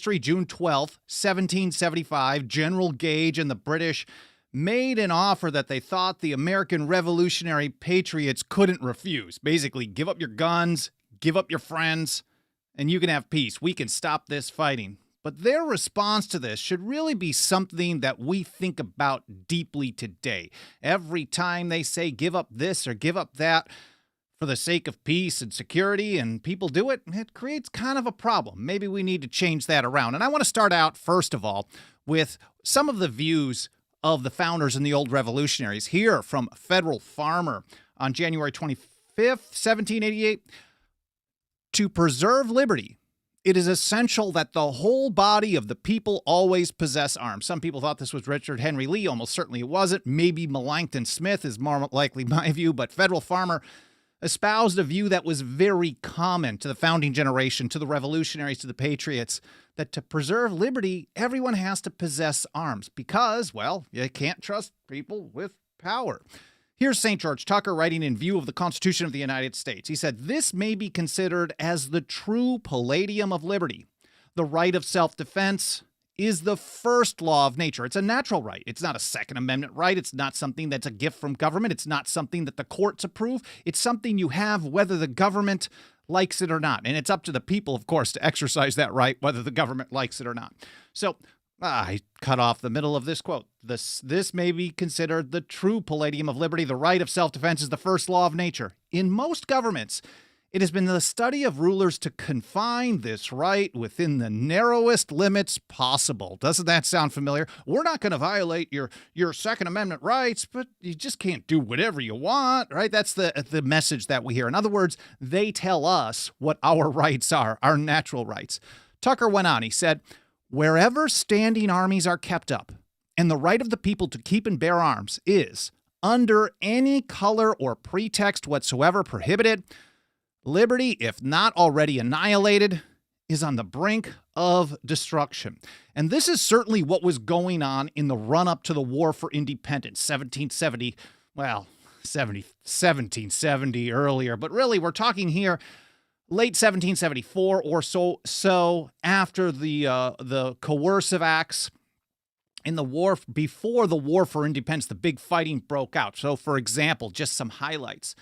June 12th, 1775, General Gage and the British made an offer that they thought the American Revolutionary Patriots couldn't refuse. Basically, give up your guns, give up your friends, and you can have peace. We can stop this fighting. But their response to this should really be something that we think about deeply today. Every time they say give up this or give up that for the sake of peace and security, and people do it, it creates kind of a problem. Maybe we need to change that around. And I want to start out, first of all, with some of the views of the founders and the old revolutionaries. Here from Federal Farmer on January 25th, 1788. To preserve liberty, it is essential that the whole body of the people always possess arms. Some people thought this was Richard Henry Lee. Almost certainly it wasn't. Maybe Melancton Smith is more likely my view, but Federal Farmer espoused a view that was very common to the founding generation, to the revolutionaries, to the patriots, that to preserve liberty, everyone has to possess arms because, well, you can't trust people with power. Here's St. George Tucker writing in view of the Constitution of the United States. He said, "This may be considered as the true palladium of liberty. The right of self-defense is the first law of nature. It's a natural right. It's not a Second Amendment right. It's not something that's a gift from government. It's not something that the courts approve. It's something you have whether the government likes it or not. And it's up to the people, of course, to exercise that right, whether the government likes it or not." So I cut off the middle of this quote. This may be considered the true palladium of liberty. The right of self-defense is the first law of nature. In most governments, it has been the study of rulers to confine this right within the narrowest limits possible. Doesn't that sound familiar? We're not going to violate your Second Amendment rights, but you just can't do whatever you want, right? That's the message that we hear. In other words, they tell us what our rights are, our natural rights. Tucker went on. He said, "Wherever standing armies are kept up, and the right of the people to keep and bear arms is, under any color or pretext whatsoever, prohibited, liberty, if not already annihilated, is on the brink of destruction." And this is certainly what was going on in the run-up to the War for Independence, 1770, well, 1770 earlier, but really we're talking here late 1774 or so after the coercive acts in the war, before the War for Independence, the big fighting broke out. So, for example, just some highlights.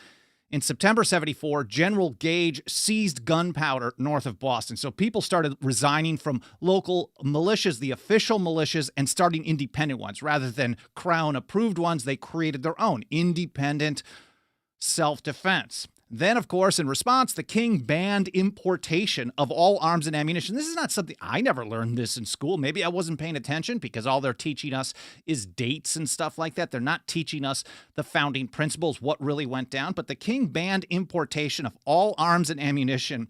In September 74, General Gage seized gunpowder north of Boston. So people started resigning from local militias, the official militias, and starting independent ones. Rather than Crown-approved ones, they created their own independent self-defense. Then, of course, in response, the king banned importation of all arms and ammunition. This is not something I never learned this in school. Maybe I wasn't paying attention because all they're teaching us is dates and stuff like that. They're not teaching us the founding principles, what really went down. But the king banned importation of all arms and ammunition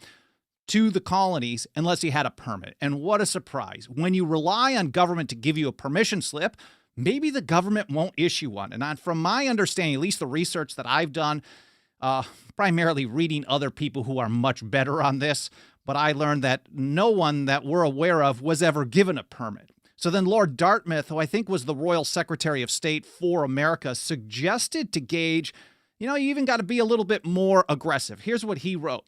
to the colonies unless he had a permit. And what a surprise. When you rely on government to give you a permission slip, maybe the government won't issue one. And from my understanding, at least the research that I've done, primarily reading other people who are much better on this, but I learned that no one that we're aware of was ever given a permit. So then Lord Dartmouth, who I think was the Royal Secretary of State for America, suggested to Gage, you even got to be a little bit more aggressive. Here's what he wrote.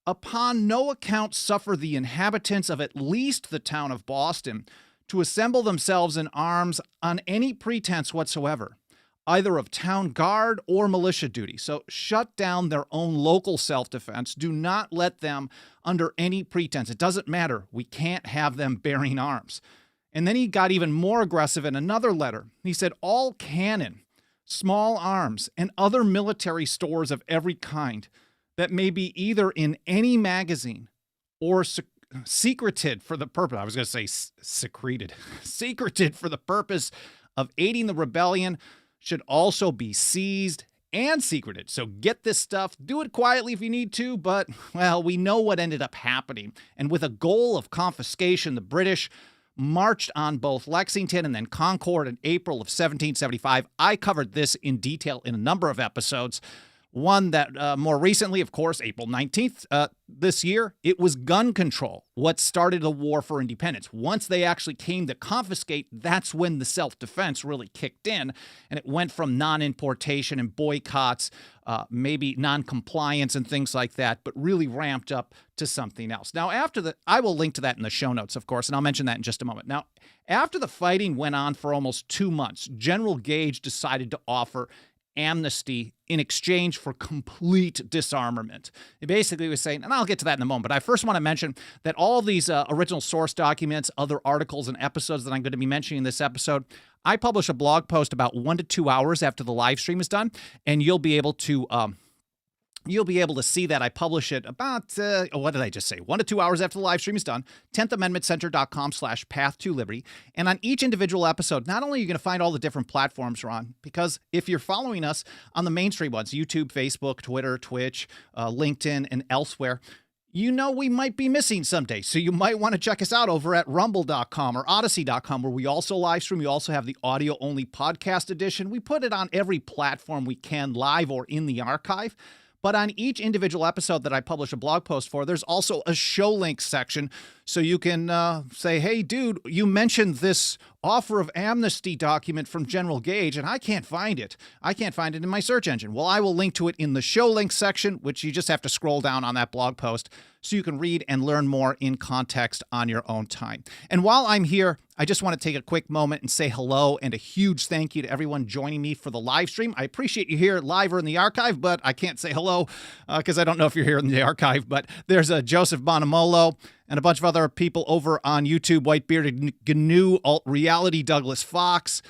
"Upon no account suffer the inhabitants of at least the town of Boston to assemble themselves in arms on any pretense whatsoever, either of town guard or militia duty." So shut down their own local self-defense. Do not let them under any pretense. It doesn't matter. We can't have them bearing arms. And then he got even more aggressive in another letter. He said, "All cannon, small arms, and other military stores of every kind that may be either in any magazine or secreted for the purpose," I was going to say secreted, secreted for the purpose of aiding the rebellion, should also be seized and secreted. So get this stuff, do it quietly if you need to, but, well, we know what ended up happening. And with a goal of confiscation, the British marched on both Lexington and then Concord in April of 1775. I covered this in detail in a number of episodes. One that more recently, of course, April 19th this year, it was gun control, what started a war for independence. Once they actually came to confiscate, that's when the self-defense really kicked in, and it went from non-importation and boycotts, maybe non-compliance and things like that, but really ramped up to something else. Now, I will link to that in the show notes, of course, and I'll mention that in just a moment. Now, after the fighting went on for almost 2 months, General Gage decided to offer amnesty in exchange for complete disarmament. He basically was saying, and I'll get to that in a moment, but I first want to mention that all these original source documents, other articles and episodes that I'm going to be mentioning in this episode, I publish a blog post about 1 to 2 hours after the live stream is done, and you'll be able to see that. I publish it about, what did I just say? 1 to 2 hours after the live stream is done, 10thamendmentcenter.com/path-to-liberty. And on each individual episode, not only are you going to find all the different platforms we're on, because if you're following us on the mainstream ones, YouTube, Facebook, Twitter, Twitch, LinkedIn, and elsewhere, you know we might be missing someday. So you might want to check us out over at rumble.com or odyssey.com, where we also live stream. We also have the audio-only podcast edition. We put it on every platform we can, live or in the archive. But on each individual episode that I publish a blog post for, there's also a show links section. So you can say, hey, dude, you mentioned this offer of amnesty document from General Gage, and I can't find it. I can't find it in my search engine. Well, I will link to it in the show links section, which you just have to scroll down on that blog post so you can read and learn more in context on your own time. And while I'm here, I just want to take a quick moment and say hello and a huge thank you to everyone joining me for the live stream. I appreciate you here live or in the archive, but I can't say hello because I don't know if you're here in the archive. But there's Joseph Bonamolo and a bunch of other people over on YouTube, Whitebearded GNU, Alt Reality, Douglas Fox,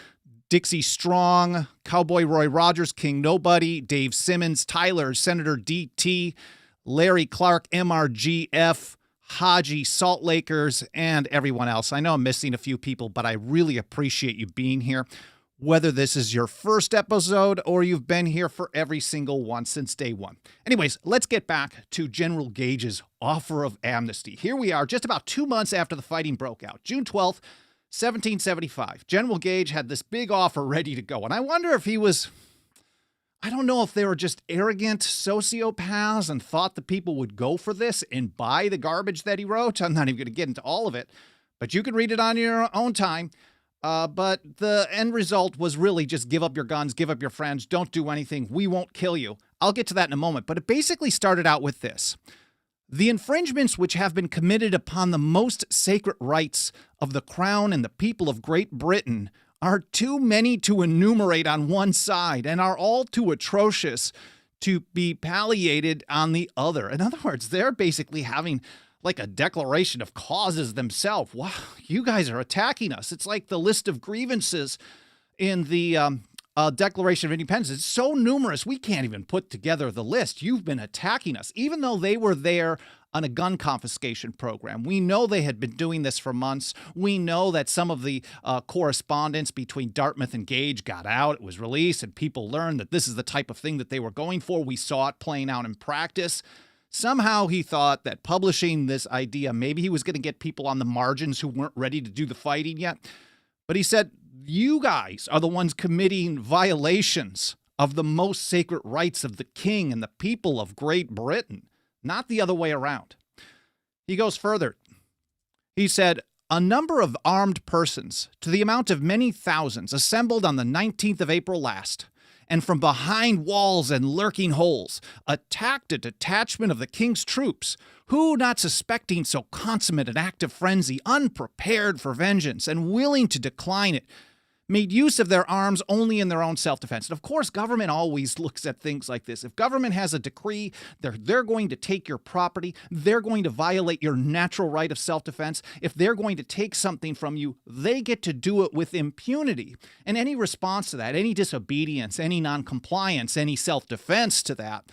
Dixie Strong, Cowboy Roy Rogers, King Nobody, Dave Simmons, Tyler, Senator DT, Larry Clark, MRGF, Haji, Salt Lakers, and everyone else. I know I'm missing a few people, but I really appreciate you being here. Whether this is your first episode or you've been here for every single one since day one. Anyways, let's get back to General Gage's offer of amnesty. Here we are, just about 2 months after the fighting broke out. June 12th, 1775. General Gage had this big offer ready to go. And I wonder if I don't know if they were just arrogant sociopaths and thought the people would go for this and buy the garbage that he wrote. I'm not even going to get into all of it, but you can read it on your own time. But the end result was really just give up your guns, give up your friends, don't do anything, we won't kill you. I'll get to that in a moment, but it basically started out with this. The infringements which have been committed upon the most sacred rights of the Crown and the people of Great Britain are too many to enumerate on one side and are all too atrocious to be palliated on the other. In other words, they're basically having like a declaration of causes themselves. Wow, you guys are attacking us. It's like the list of grievances in the Declaration of Independence. It's so numerous, we can't even put together the list. You've been attacking us, even though they were there on a gun confiscation program. We know they had been doing this for months. We know that some of the correspondence between Dartmouth and Gage got out. It was released, and people learned that this is the type of thing that they were going for. We saw it playing out in practice. Somehow he thought that publishing this idea, maybe he was going to get people on the margins who weren't ready to do the fighting yet. But he said, you guys are the ones committing violations of the most sacred rights of the king and the people of Great Britain, not the other way around. He goes further. He said, a number of armed persons, to the amount of many thousands, assembled on the 19th of April last, and from behind walls and lurking holes, attacked a detachment of the king's troops, who, not suspecting so consummate an act of frenzy, unprepared for vengeance, and willing to decline it, made use of their arms only in their own self-defense. And of course, government always looks at things like this. If government has a decree, they're going to take your property, they're going to violate your natural right of self-defense. If they're going to take something from you, they get to do it with impunity. And any response to that, any disobedience, any non-compliance, any self-defense to that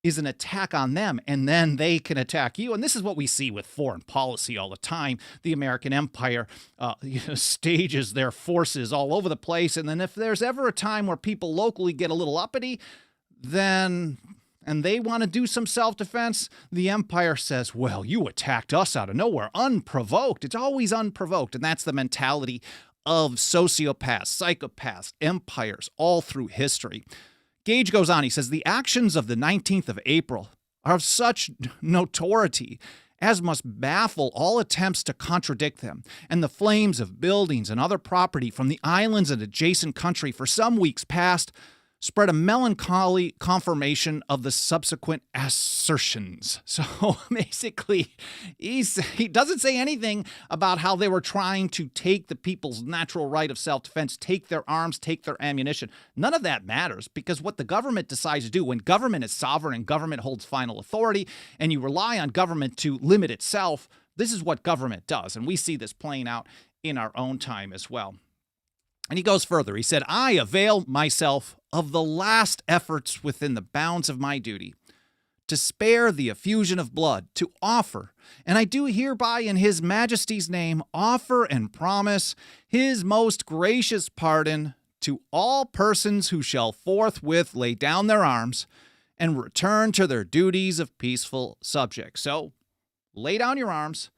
is an attack on them, and then they can attack you. And this is what we see with foreign policy all the time. The American empire stages their forces all over the place, and then if there's ever a time where people locally get a little uppity, and they want to do some self-defense, the empire says, well, you attacked us out of nowhere, unprovoked. It's always unprovoked, and that's the mentality of sociopaths, psychopaths, empires all through history. Gage goes on, he says, the actions of the 19th of April are of such notoriety as must baffle all attempts to contradict them, and the flames of buildings and other property from the islands and adjacent country for some weeks past spread a melancholy confirmation of the subsequent assertions. So basically, he doesn't say anything about how they were trying to take the people's natural right of self-defense, take their arms, take their ammunition. None of that matters, because what the government decides to do, when government is sovereign and government holds final authority, and you rely on government to limit itself, this is what government does. And we see this playing out in our own time as well. And he goes further. He said, I avail myself of the last efforts within the bounds of my duty to spare the effusion of blood, to offer, and I do hereby in his majesty's name offer and promise his most gracious pardon to all persons who shall forthwith lay down their arms and return to their duties of peaceful subjects. So lay down your arms,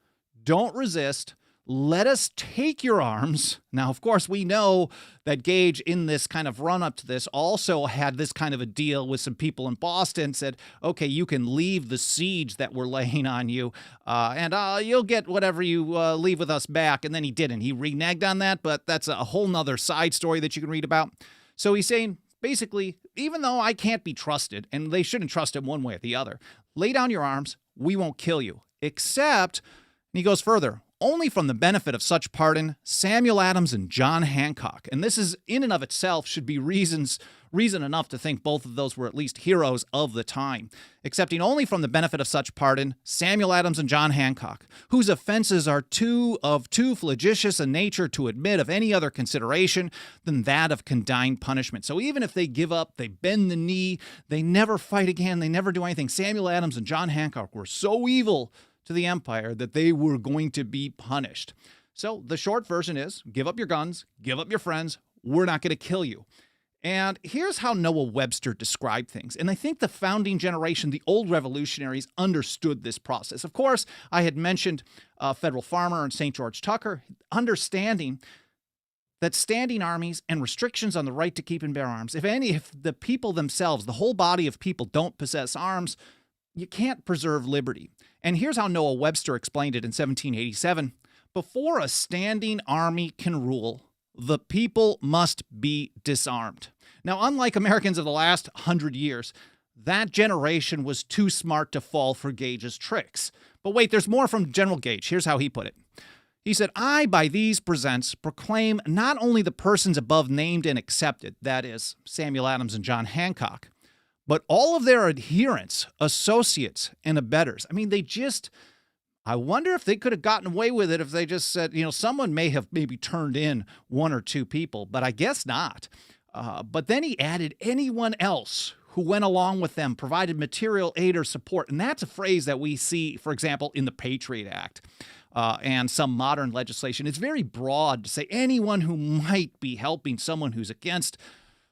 don't resist. Let us take your arms. Now, of course, we know that Gage, in this kind of run-up to this, also had this kind of a deal with some people in Boston, said, okay, you can leave the siege that we're laying on you, and you'll get whatever you leave with us back. And then he didn't. He reneged on that, but that's a whole nother side story that you can read about. So he's saying, basically, even though I can't be trusted, and they shouldn't trust him one way or the other, lay down your arms, we won't kill you. Except, and he goes further, only from the benefit of such pardon, Samuel Adams and John Hancock. And this is, in and of itself, should be reason enough to think both of those were at least heroes of the time. Accepting only from the benefit of such pardon, Samuel Adams and John Hancock, whose offenses are too flagitious a nature to admit of any other consideration than that of condign punishment. So even if they give up, they bend the knee, they never fight again, they never do anything, Samuel Adams and John Hancock were so evil to the empire that they were going to be punished. So the short version is, give up your guns, give up your friends, we're not going to kill you. And here's how Noah Webster described things. And I think the founding generation, the old revolutionaries, understood this process. Of course, I had mentioned Federal Farmer and St. George Tucker, understanding that standing armies and restrictions on the right to keep and bear arms, if the people themselves, the whole body of people don't possess arms, you can't preserve liberty. And here's how Noah Webster explained it in 1787. Before a standing army can rule, the people must be disarmed. Now, unlike Americans of the last 100 years, that generation was too smart to fall for Gage's tricks. But wait, there's more from General Gage. Here's how he put it. He said, I, by these presents, proclaim not only the persons above named and accepted, that is, Samuel Adams and John Hancock, but all of their adherents, associates, and abettors. I mean, I wonder if they could have gotten away with it if they just said, someone may have maybe turned in one or two people, but I guess not. But then he added anyone else who went along with them, provided material aid or support. And that's a phrase that we see, for example, in the Patriot Act and some modern legislation. It's very broad to say anyone who might be helping someone who's against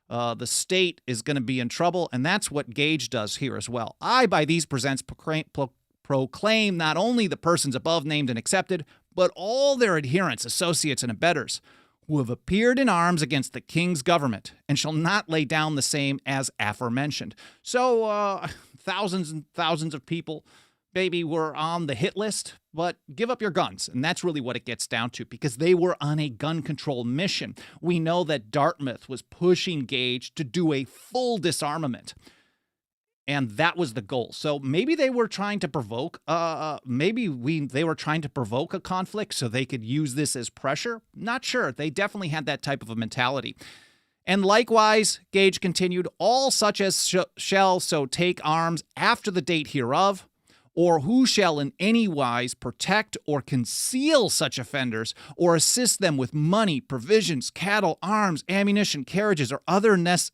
the state is going to be in trouble, and that's what Gage does here as well. I, by these presents, proclaim not only the persons above named and accepted, but all their adherents, associates, and abettors, who have appeared in arms against the king's government, and shall not lay down the same as aforementioned. So thousands and thousands of people maybe were on the hit list, but give up your guns. And that's really what it gets down to, because they were on a gun control mission. We know that Dartmouth was pushing Gage to do a full disarmament. And that was the goal. So maybe they were trying to provoke, they were trying to provoke a conflict so they could use this as pressure. Not sure. They definitely had that type of a mentality. And likewise, Gage continued, all such as shall so take arms after the date hereof, or who shall in any wise protect or conceal such offenders, or assist them with money, provisions, cattle, arms, ammunition, carriages, or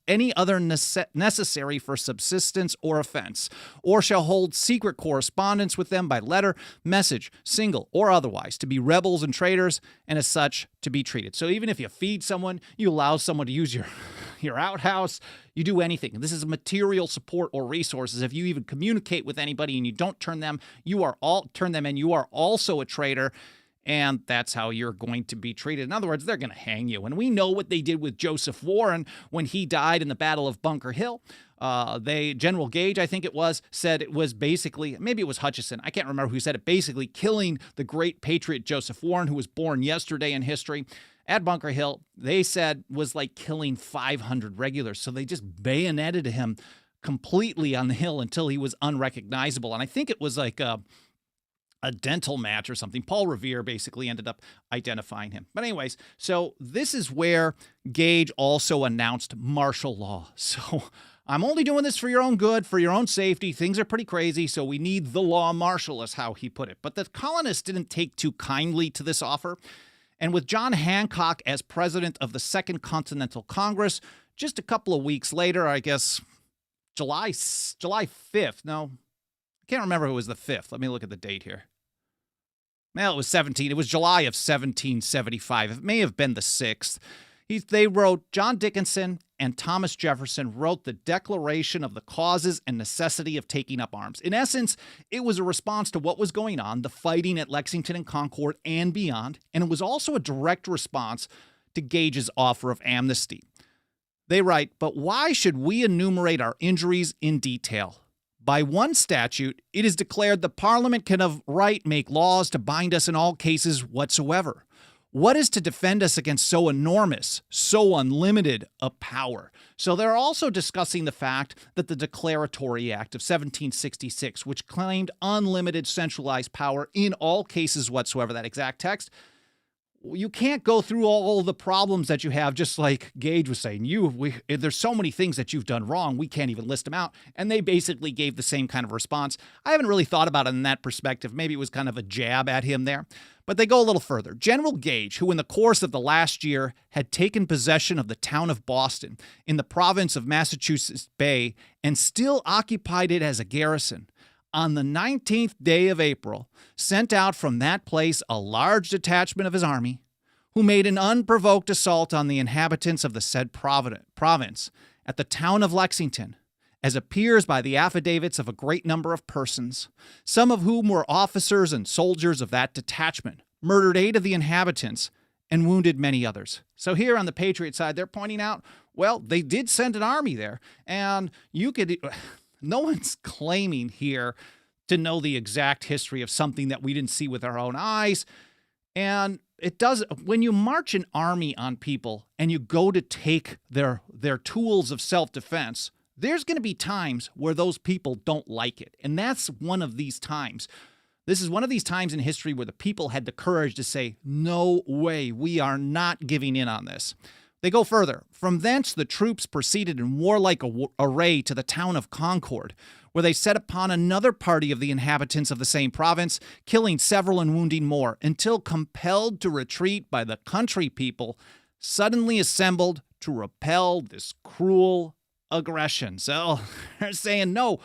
any other necessary for subsistence or offense, or shall hold secret correspondence with them by letter, message, single, or otherwise, to be rebels and traitors, and as such to be treated. So even if you feed someone, you allow someone to use your outhouse, you do anything. And this is material support or resources. If you even communicate with anybody and you don't turn them in, you are also a traitor. and that's how you're going to be treated. In other words, they're going to hang you. And we know what they did with Joseph Warren when he died in the Battle of Bunker Hill. General Gage, I think it was, said it was basically, maybe it was Hutchison, I can't remember who said it, basically killing the great patriot Joseph Warren, who was born yesterday in history. At Bunker Hill, they said was like killing 500 regulars. So they just bayoneted him completely on the hill until he was unrecognizable. And I think it was like a dental match or something. Paul Revere basically ended up identifying him. But anyways, so this is where Gage also announced martial law. So I'm only doing this for your own good, for your own safety. Things are pretty crazy, so we need the law martial, is how he put it. But the colonists didn't take too kindly to this offer. And with John Hancock as president of the Second Continental Congress, just a couple of weeks later, I guess July 5th. No, I can't remember if it was the 5th. Let me look at the date here. Well, it was 17. It was July of 1775. It may have been the 6th. John Dickinson and Thomas Jefferson wrote the Declaration of the Causes and Necessity of Taking Up Arms. In essence, it was a response to what was going on, the fighting at Lexington and Concord and beyond, and it was also a direct response to Gage's offer of amnesty. They write, "But why should we enumerate our injuries in detail? By one statute, it is declared the Parliament can of right make laws to bind us in all cases whatsoever. What is to defend us against so enormous, so unlimited a power?" So they're also discussing the fact that the Declaratory Act of 1766, which claimed unlimited centralized power in all cases whatsoever, that exact text, you can't go through all the problems that you have, just like Gage was saying. There's so many things that you've done wrong, we can't even list them out. And they basically gave the same kind of response. I haven't really thought about it in that perspective. Maybe it was kind of a jab at him there. But they go a little further. General Gage, who in the course of the last year had taken possession of the town of Boston in the province of Massachusetts Bay and still occupied it as a garrison, on the 19th day of April, sent out from that place a large detachment of his army, who made an unprovoked assault on the inhabitants of the said province at the town of Lexington, as appears by the affidavits of a great number of persons, some of whom were officers and soldiers of that detachment, murdered 8 of the inhabitants, and wounded many others. So here on the Patriot side, they're pointing out, well, they did send an army there, and no one's claiming here to know the exact history of something that we didn't see with our own eyes. And when you march an army on people and you go to take their tools of self-defense, there's going to be times where those people don't like it. And that's one of these times. This is one of these times in history where the people had the courage to say, no way, we are not giving in on this. They go further. From thence the troops proceeded in warlike array to the town of Concord, where they set upon another party of the inhabitants of the same province, killing several and wounding more, until compelled to retreat by the country people, suddenly assembled to repel this cruel aggression. So they're saying, no,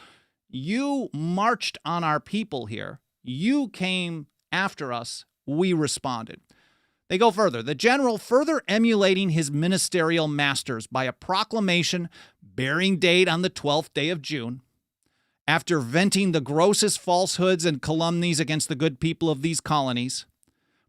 you marched on our people here. You came after us. We responded. They go further. The general, further emulating his ministerial masters by a proclamation bearing date on the 12th day of June, after venting the grossest falsehoods and calumnies against the good people of these colonies,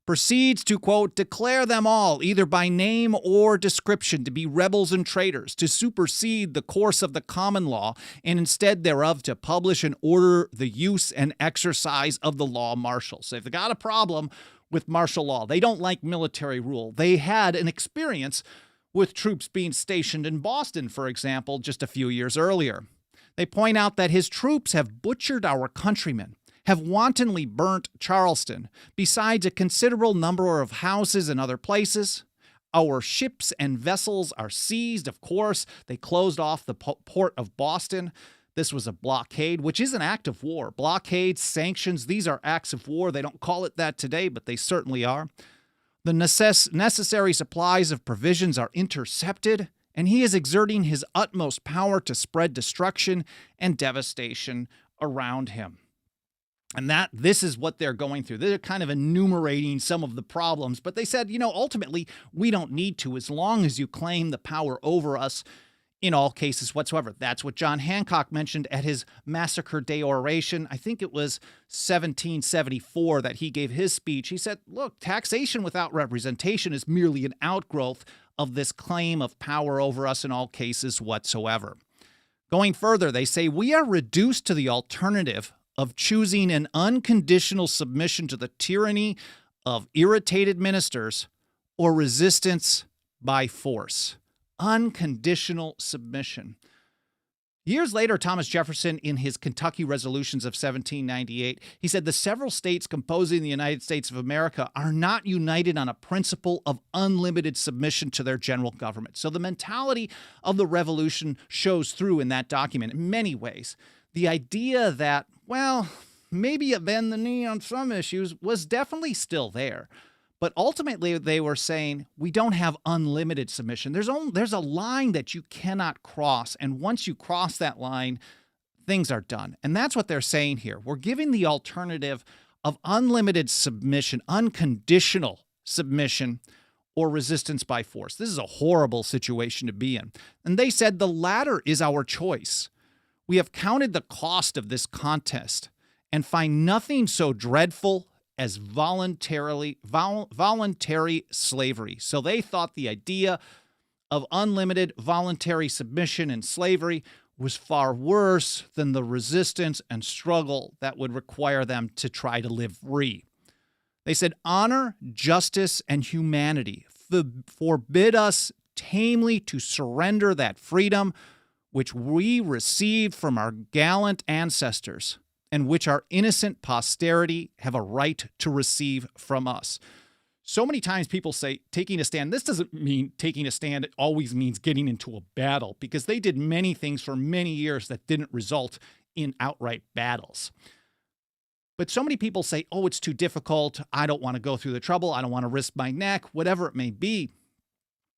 proceeds to, quote, declare them all, either by name or description, to be rebels and traitors, to supersede the course of the common law, and instead thereof to publish and order the use and exercise of the law martial. So if they got a problem with martial law, they don't like military rule. They had an experience with troops being stationed in Boston, for example, just a few years earlier. They point out that his troops have butchered our countrymen, have wantonly burnt Charleston, besides a considerable number of houses and other places. Our ships and vessels are seized, of course. They closed off the port of Boston. This was a blockade, which is an act of war. Blockades, sanctions, these are acts of war. They don't call it that today, but they certainly are. The necessary supplies of provisions are intercepted, and he is exerting his utmost power to spread destruction and devastation around him. And this is what they're going through. They're kind of enumerating some of the problems, but they said, ultimately, we don't need to, as long as you claim the power over us in all cases whatsoever. That's what John Hancock mentioned at his Massacre Day oration. I think it was 1774 that he gave his speech. He said, look, taxation without representation is merely an outgrowth of this claim of power over us in all cases whatsoever. Going further, they say we are reduced to the alternative of choosing an unconditional submission to the tyranny of irritated ministers or resistance by force. Unconditional submission. Years later, Thomas Jefferson, in his Kentucky Resolutions of 1798, he said the several states composing the United States of America are not united on a principle of unlimited submission to their general government. So the mentality of the revolution shows through in that document in many ways. The idea that, well, maybe you bend the knee on some issues was definitely still there. But ultimately, they were saying, we don't have unlimited submission. There's a line that you cannot cross. And once you cross that line, things are done. And that's what they're saying here. We're giving the alternative of unlimited submission, unconditional submission, or resistance by force. This is a horrible situation to be in. And they said the latter is our choice. We have counted the cost of this contest and find nothing so dreadful as voluntary slavery. So they thought the idea of unlimited voluntary submission and slavery was far worse than the resistance and struggle that would require them to try to live free. They said, honor, justice, and humanity forbid us tamely to surrender that freedom which we received from our gallant ancestors, and which our innocent posterity have a right to receive from us. So many times people say taking a stand. This doesn't mean taking a stand. It always means getting into a battle, because they did many things for many years that didn't result in outright battles. But so many people say, oh, it's too difficult. I don't want to go through the trouble. I don't want to risk my neck, whatever it may be.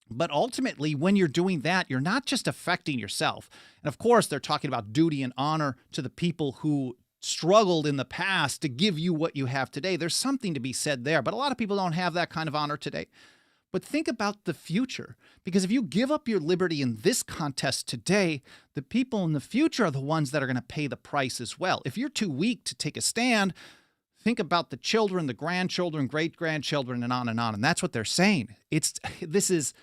But ultimately, when you're doing that, you're not just affecting yourself. And of course, they're talking about duty and honor to the people who struggled in the past to give you what you have today. There's something to be said there, but a lot of people don't have that kind of honor today. But think about the future, because if you give up your liberty in this contest today, the people in the future are the ones that are going to pay the price as well. If you're too weak to take a stand, think about the children, the grandchildren, great-grandchildren, and on and on. And that's what they're saying. This is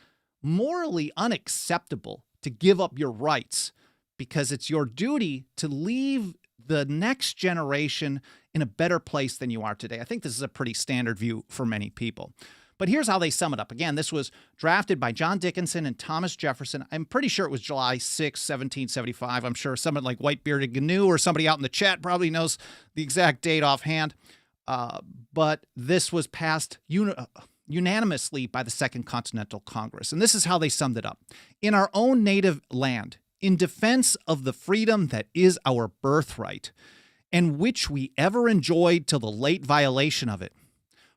morally unacceptable to give up your rights, because it's your duty to leave the next generation in a better place than you are today. I think this is a pretty standard view for many people. But here's how they sum it up. Again, this was drafted by John Dickinson and Thomas Jefferson. I'm pretty sure it was July 6, 1775. I'm sure someone like White-Bearded Gnu or somebody out in the chat probably knows the exact date offhand. But this was passed unanimously by the Second Continental Congress. And this is how they summed it up. In our own native land, in defense of the freedom that is our birthright, and which we ever enjoyed till the late violation of it,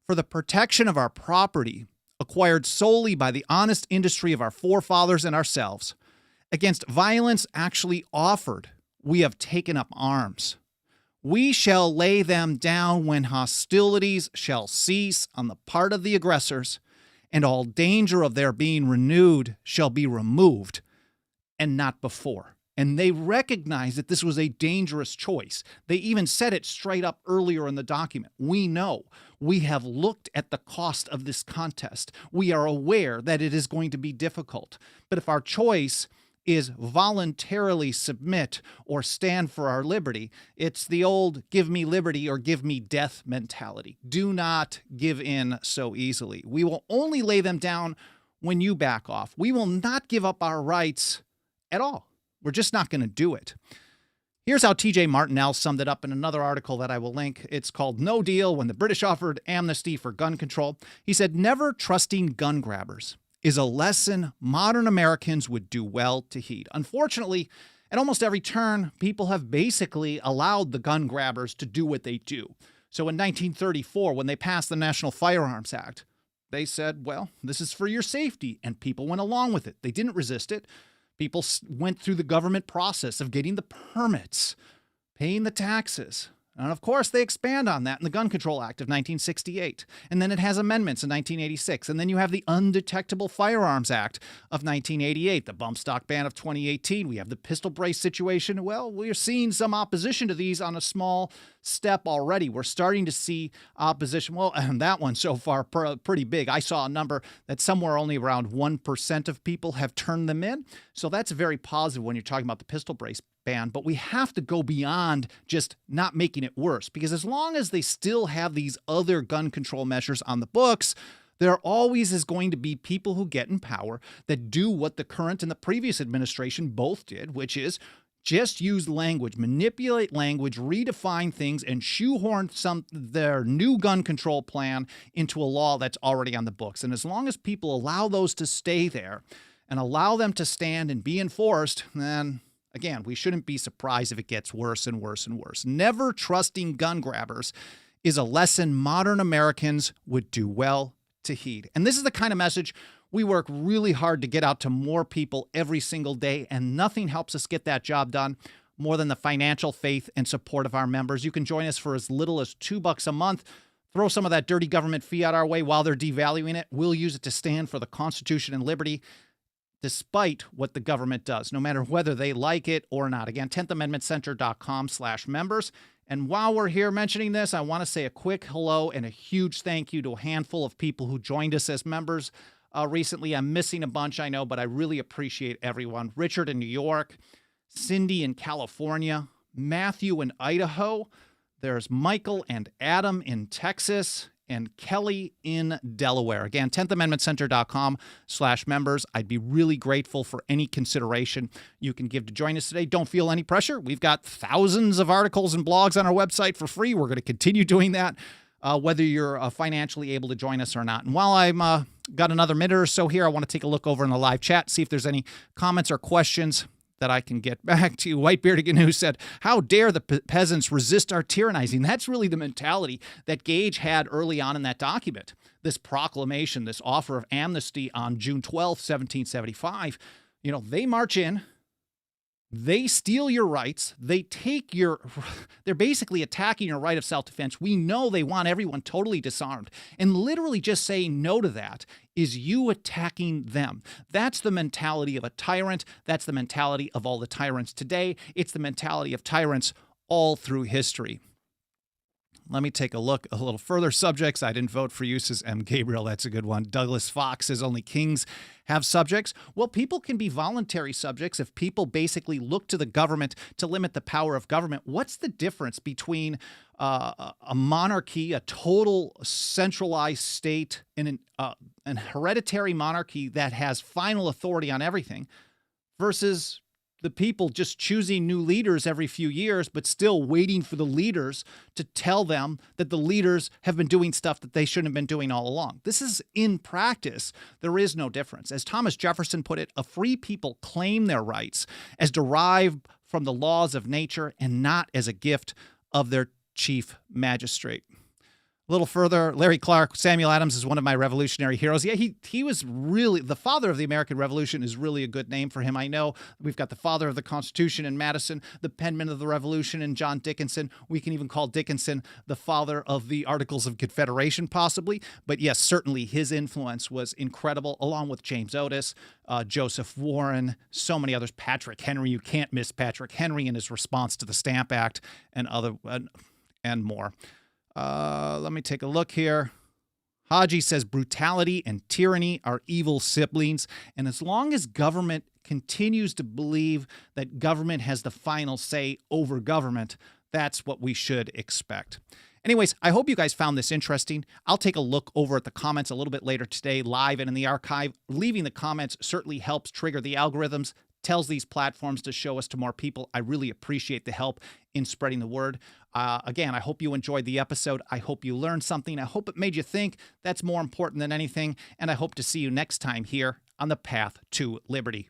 for the protection of our property, acquired solely by the honest industry of our forefathers and ourselves, against violence actually offered, we have taken up arms. We shall lay them down when hostilities shall cease on the part of the aggressors, and all danger of their being renewed shall be removed, and not before. And they recognized that this was a dangerous choice. They even said it straight up earlier in the document. We know. We have looked at the cost of this contest. We are aware that it is going to be difficult. But if our choice is voluntarily submit or stand for our liberty, it's the old give me liberty or give me death mentality. Do not give in so easily. We will only lay them down when you back off. We will not give up our rights at all. We're just not going to do it. Here's how T.J. Martinell summed it up in another article that I will link. It's called No Deal When the British Offered Amnesty for Gun Control. He said, never trusting gun grabbers is a lesson modern Americans would do well to heed. Unfortunately, at almost every turn, people have basically allowed the gun grabbers to do what they do. So in 1934, when they passed the National Firearms Act, they said, well, this is for your safety, and people went along with it. They didn't resist it. People went through the government process of getting the permits, paying the taxes. And of course, they expand on that in the Gun Control Act of 1968. And then it has amendments in 1986. And then you have the Undetectable Firearms Act of 1988, the bump stock ban of 2018. We have the pistol brace situation. Well, we're seeing some opposition to these on a small step already. We're starting to see opposition. Well, and that one so far pretty big. I saw a number that somewhere only around 1% of people have turned them in. So that's very positive when you're talking about the pistol brace ban, but we have to go beyond just not making it worse, because as long as they still have these other gun control measures on the books, there always is going to be people who get in power that do what the current and the previous administration both did, which is just use language, manipulate language, redefine things, and shoehorn their new gun control plan into a law that's already on the books. And as long as people allow those to stay there and allow them to stand and be enforced, then again, we shouldn't be surprised if it gets worse and worse and worse. Never trusting gun grabbers is a lesson modern Americans would do well to heed. And this is the kind of message we work really hard to get out to more people every single day, and nothing helps us get that job done more than the financial faith and support of our members. You can join us for as little as $2 a month. Throw some of that dirty government fiat our way while they're devaluing it. We'll use it to stand for the Constitution and liberty, despite what the government does, no matter whether they like it or not. Again, 10thamendmentcenter.com/members. And while we're here mentioning this, I want to say a quick hello and a huge thank you to a handful of people who joined us as members recently. I'm missing a bunch, I know, but I really appreciate everyone. Richard in New York, Cindy in California, Matthew in Idaho. There's Michael and Adam in Texas, and Kelly in Delaware. Again, 10thamendmentcenter.com/members. I'd be really grateful for any consideration you can give to join us today. Don't feel any pressure. We've got thousands of articles and blogs on our website for free. We're going to continue doing that, whether you're financially able to join us or not. And while I'm got another minute or so here, I want to take a look over in the live chat, see if there's any comments or questions that I can get back to. Whitebeard again, who said, how dare the peasants resist our tyrannizing? That's really the mentality that Gage had early on in that document. This proclamation, this offer of amnesty on June 12th, 1775, they march in, they steal your rights, they're basically attacking your right of self-defense. We know they want everyone totally disarmed. And literally just saying no to that is you attacking them. That's the mentality of a tyrant. That's the mentality of all the tyrants today. It's the mentality of tyrants all through history. Let me take a look a little further. Subjects. I didn't vote for you, says M. Gabriel. That's a good one. Douglas Fox says only kings have subjects. Well, people can be voluntary subjects if people basically look to the government to limit the power of government. What's the difference between a monarchy, a total centralized state, and an hereditary monarchy that has final authority on everything versus the people just choosing new leaders every few years, but still waiting for the leaders to tell them that the leaders have been doing stuff that they shouldn't have been doing all along? This is, in practice, there is no difference. As Thomas Jefferson put it, a free people claim their rights as derived from the laws of nature and not as a gift of their chief magistrate. A little further, Larry Clark, Samuel Adams is one of my revolutionary heroes. Yeah, he was really, the father of the American Revolution is really a good name for him. I know we've got the father of the Constitution in Madison, the penman of the Revolution in John Dickinson. We can even call Dickinson the father of the Articles of Confederation, possibly. But yes, certainly his influence was incredible, along with James Otis, Joseph Warren, so many others. Patrick Henry, you can't miss Patrick Henry in his response to the Stamp Act and more. Let me take a look here. Haji says brutality and tyranny are evil siblings. And as long as government continues to believe that government has the final say over government, that's what we should expect. Anyways, I hope you guys found this interesting. I'll take a look over at the comments a little bit later today, live and in the archive. Leaving the comments certainly helps trigger the algorithms, tells these platforms to show us to more people. I really appreciate the help in spreading the word. Again, I hope you enjoyed the episode. I hope you learned something. I hope it made you think. That's more important than anything. And I hope to see you next time here on the path to liberty.